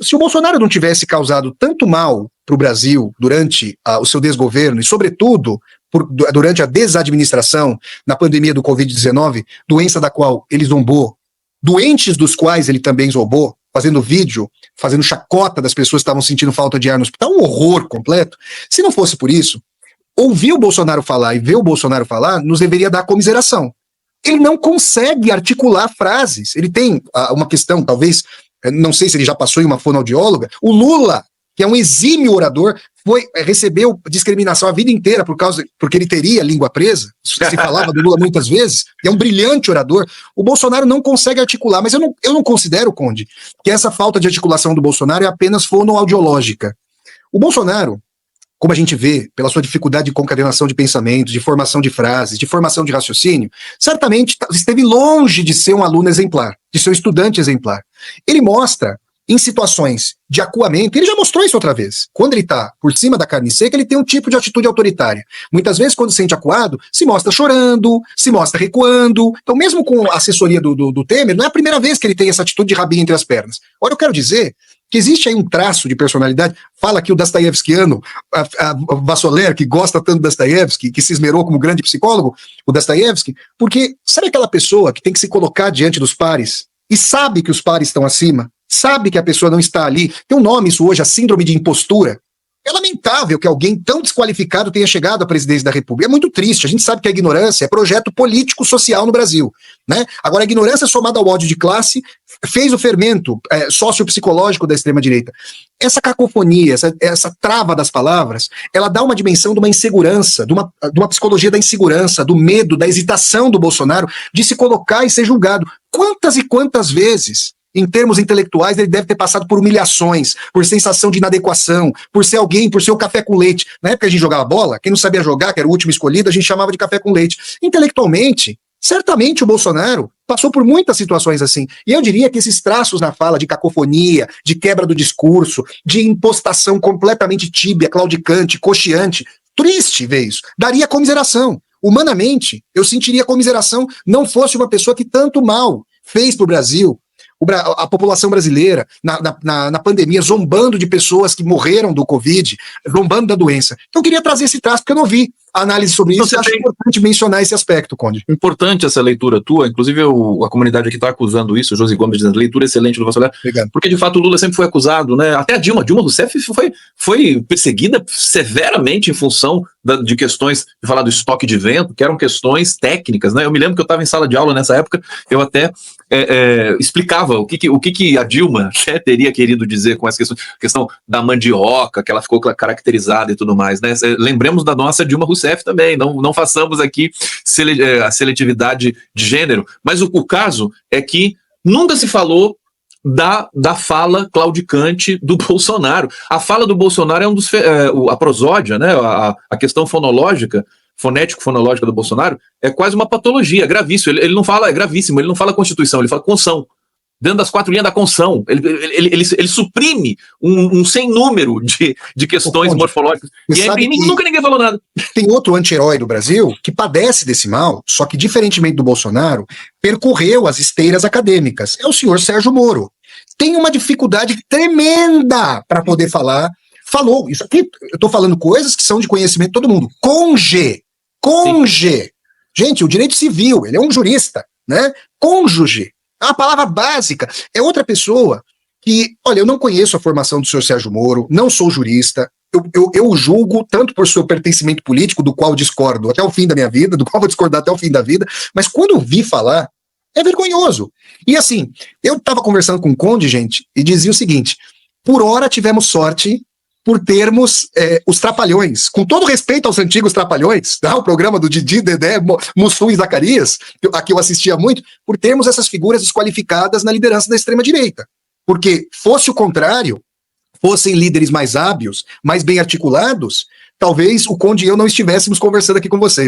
Se o Bolsonaro não tivesse causado tanto mal para o Brasil durante o seu desgoverno e, sobretudo, durante a desadministração na pandemia do Covid-19, doença da qual ele zombou, doentes dos quais ele também zombou, fazendo vídeo, fazendo chacota das pessoas que estavam sentindo falta de ar no hospital, um horror completo. Se não fosse por isso, ouvir o Bolsonaro falar e ver o Bolsonaro falar nos deveria dar comiseração. Ele não consegue articular frases. Ele tem uma questão, talvez, não sei se ele já passou em uma fonoaudióloga, o Lula, que é um exímio orador, recebeu discriminação a vida inteira porque ele teria língua presa, se falava do Lula muitas vezes, é um brilhante orador. O Bolsonaro não consegue articular, mas eu não considero, Conde, que essa falta de articulação do Bolsonaro é apenas fonoaudiológica. O Bolsonaro, como a gente vê, pela sua dificuldade de concatenação de pensamentos, de formação de frases, de formação de raciocínio, certamente esteve longe de ser um aluno exemplar, de ser um estudante exemplar. Ele mostra, em situações de acuamento, ele já mostrou isso outra vez. Quando ele está por cima da carne seca, ele tem um tipo de atitude autoritária. Muitas vezes, quando se sente acuado, se mostra chorando, se mostra recuando. Então, mesmo com a assessoria do Temer, não é a primeira vez que ele tem essa atitude de rabinho entre as pernas. Agora, eu quero dizer que existe aí um traço de personalidade, fala aqui o Dostoiévskiano, a Vassoler, que gosta tanto do Dostoiévski, que se esmerou como grande psicólogo, o Dostoiévski, porque sabe aquela pessoa que tem que se colocar diante dos pares e sabe que os pares estão acima, sabe que a pessoa não está ali, tem um nome isso hoje, a síndrome de impostura. É lamentável que alguém tão desqualificado tenha chegado à presidência da República. É muito triste. A gente sabe que a ignorância é projeto político-social no Brasil, né? Agora, a ignorância somada ao ódio de classe fez o fermento sociopsicológico da extrema-direita. Essa cacofonia, essa trava das palavras, ela dá uma dimensão de uma insegurança, de uma psicologia da insegurança, do medo, da hesitação do Bolsonaro de se colocar e ser julgado. Quantas e quantas vezes, em termos intelectuais, ele deve ter passado por humilhações, por sensação de inadequação, por ser alguém, por ser o café com leite. Na época a gente jogava bola, quem não sabia jogar, que era o último escolhido, a gente chamava de café com leite. Intelectualmente, certamente o Bolsonaro passou por muitas situações assim. E eu diria que esses traços na fala de cacofonia, de quebra do discurso, de impostação completamente tíbia, claudicante, coxiante, triste ver isso. Daria comiseração. Humanamente, eu sentiria comiseração não fosse uma pessoa que tanto mal fez para o Brasil, a população brasileira, na pandemia, zombando de pessoas que morreram do Covid, zombando da doença. Então eu queria trazer esse traço, porque eu não vi a análise sobre isso, eu acho importante mencionar esse aspecto, Conde. Importante essa leitura tua, inclusive a comunidade aqui está acusando isso, o Josi Gomes dizendo, leitura excelente do Vassoler, porque de fato o Lula sempre foi acusado, né? Até a Dilma Rousseff foi perseguida severamente em função de questões, de falar do estoque de vento, que eram questões técnicas, né? Eu me lembro que eu estava em sala de aula nessa época, eu até explicava o que a Dilma teria querido dizer com essa questão da mandioca, que ela ficou caracterizada e tudo mais, né? Lembremos da nossa Dilma Rousseff também, não façamos aqui a seletividade de gênero, mas o caso é que nunca se falou da fala claudicante do Bolsonaro. A fala do Bolsonaro é a prosódia, né? A questão fonológica, fonético-fonológica do Bolsonaro é quase uma patologia, gravíssimo. Ele não fala, é gravíssimo, ele não fala Constituição, ele fala Conção. Dentro das 4 linhas da Conção, ele suprime um sem número de questões morfológicas. E nunca ninguém falou nada. Tem outro anti-herói do Brasil que padece desse mal, só que, diferentemente do Bolsonaro, percorreu as esteiras acadêmicas. É o senhor Sérgio Moro. Tem uma dificuldade tremenda para poder falar. Falou, isso aqui, eu estou falando coisas que são de conhecimento de todo mundo. Conge. Gente, o direito civil, ele é um jurista, né? Cônjuge. É uma palavra básica. É outra pessoa que, olha, eu não conheço a formação do senhor Sérgio Moro, não sou jurista, eu julgo tanto por seu pertencimento político, do qual discordo até o fim da minha vida, do qual vou discordar até o fim da vida, mas quando eu vi falar, é vergonhoso. E assim, eu estava conversando com o Conde, gente, e dizia o seguinte, por hora tivemos sorte por termos os Trapalhões, com todo respeito aos antigos Trapalhões, tá? O programa do Didi, Dedé, Mussum e Zacarias, a que eu assistia muito, por termos essas figuras desqualificadas na liderança da extrema-direita. Porque, fosse o contrário, fossem líderes mais hábeis, mais bem articulados, talvez o Conde e eu não estivéssemos conversando aqui com vocês.